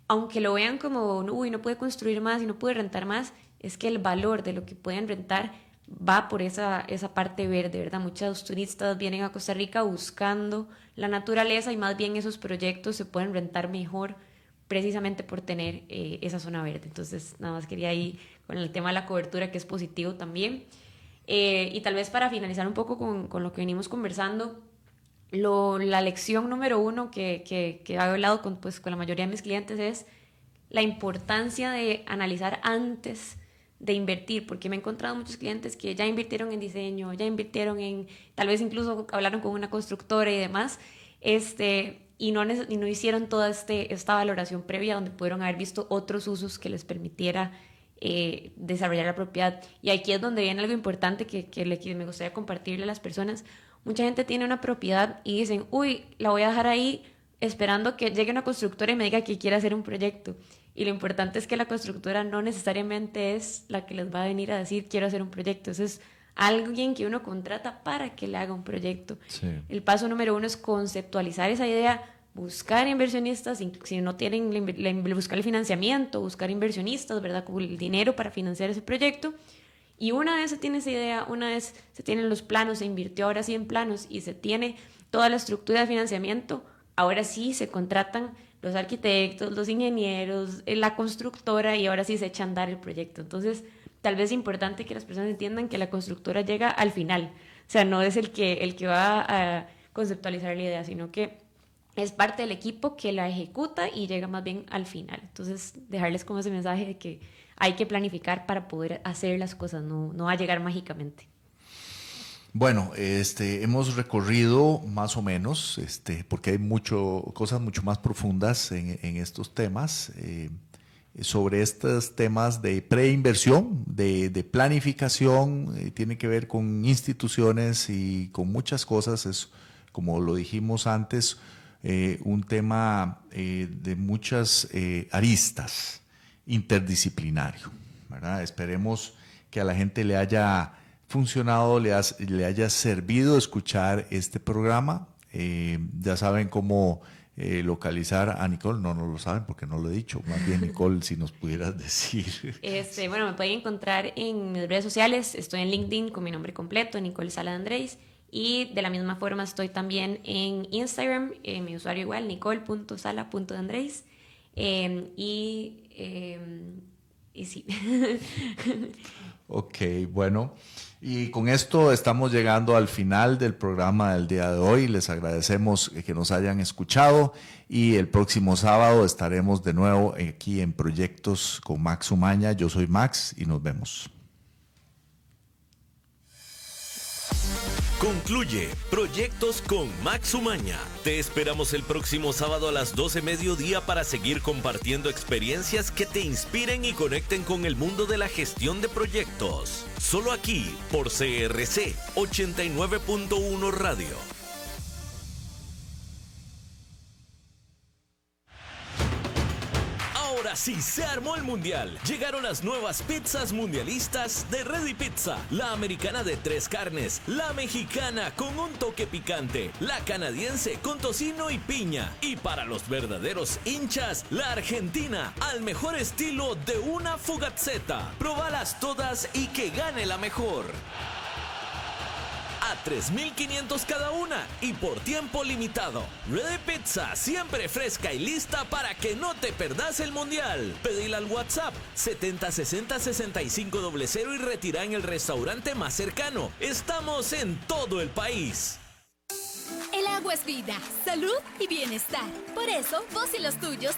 aunque lo vean como, uy, no puede construir más y no puede rentar más, es que el valor de lo que pueden rentar va por esa parte verde, ¿verdad? Muchos turistas vienen a Costa Rica buscando la naturaleza y más bien esos proyectos se pueden rentar mejor precisamente por tener esa zona verde. Entonces, nada más quería ir con el tema de la cobertura, que es positivo también. Y tal vez para finalizar un poco con lo que venimos conversando, la lección número 1 que he hablado con la mayoría de mis clientes es la importancia de analizar antes de invertir, porque me he encontrado muchos clientes que ya invirtieron en diseño, ya invirtieron en, tal vez incluso hablaron con una constructora y demás, y no hicieron toda esta valoración previa donde pudieron haber visto otros usos que les permitiera desarrollar la propiedad. Y aquí es donde viene algo importante que me gustaría compartirle a las personas. Mucha gente tiene una propiedad y dicen, uy, la voy a dejar ahí esperando que llegue una constructora y me diga que quiere hacer un proyecto. Y lo importante es que la constructora no necesariamente es la que les va a venir a decir quiero hacer un proyecto. Eso es alguien que uno contrata para que le haga un proyecto. Sí. El paso número 1 es conceptualizar esa idea, buscar inversionistas, si no tienen, buscar el financiamiento, buscar inversionistas, ¿verdad? Como el dinero para financiar ese proyecto. Y una vez se tiene esa idea, una vez se tienen los planos, se invirtió ahora sí en planos y se tiene toda la estructura de financiamiento, ahora sí se contratan los arquitectos, los ingenieros, la constructora, y ahora sí se echa a andar el proyecto. Entonces, tal vez es importante que las personas entiendan que la constructora llega al final. O sea, no es el que va a conceptualizar la idea, sino que es parte del equipo que la ejecuta y llega más bien al final. Entonces, dejarles como ese mensaje de que hay que planificar para poder hacer las cosas, no va a llegar mágicamente. Bueno, hemos recorrido más o menos, porque hay cosas mucho más profundas en estos temas, sobre estos temas de preinversión, de planificación, tiene que ver con instituciones y con muchas cosas. Es, como lo dijimos antes, un tema de muchas aristas, interdisciplinario, ¿verdad? Esperemos que a la gente le haya funcionado, le haya servido escuchar este programa. Ya saben cómo localizar a Nicole. No lo saben porque no lo he dicho. Más bien, Nicole, si nos pudieras decir. Bueno, me pueden encontrar en mis redes sociales. Estoy en LinkedIn con mi nombre completo, Nicole Sala de Andrés. Y de la misma forma estoy también en Instagram, mi usuario igual, nicole.sala.deandrés. Y sí. Ok, bueno. Y con esto estamos llegando al final del programa del día de hoy. Les agradecemos que nos hayan escuchado y el próximo sábado estaremos de nuevo aquí en Proyectos con Max Umaña. Yo soy Max y nos vemos. Concluye Proyectos con Max Umaña. Te esperamos el próximo sábado a las 12 mediodía para seguir compartiendo experiencias que te inspiren y conecten con el mundo de la gestión de proyectos. Solo aquí por CRC 89.1 Radio. Ahora sí se armó el mundial. Llegaron las nuevas pizzas mundialistas de Ready Pizza. La americana de 3 carnes, la mexicana con un toque picante, la canadiense con tocino y piña. Y para los verdaderos hinchas, la argentina al mejor estilo de una fugazzetta. Probalas todas y que gane la mejor. A 3.500 cada una y por tiempo limitado. Ready Pizza, siempre fresca y lista para que no te perdas el mundial. Pedila al WhatsApp 7060-6500 y retira en el restaurante más cercano. Estamos en todo el país. El agua es vida, salud y bienestar. Por eso, vos y los tuyos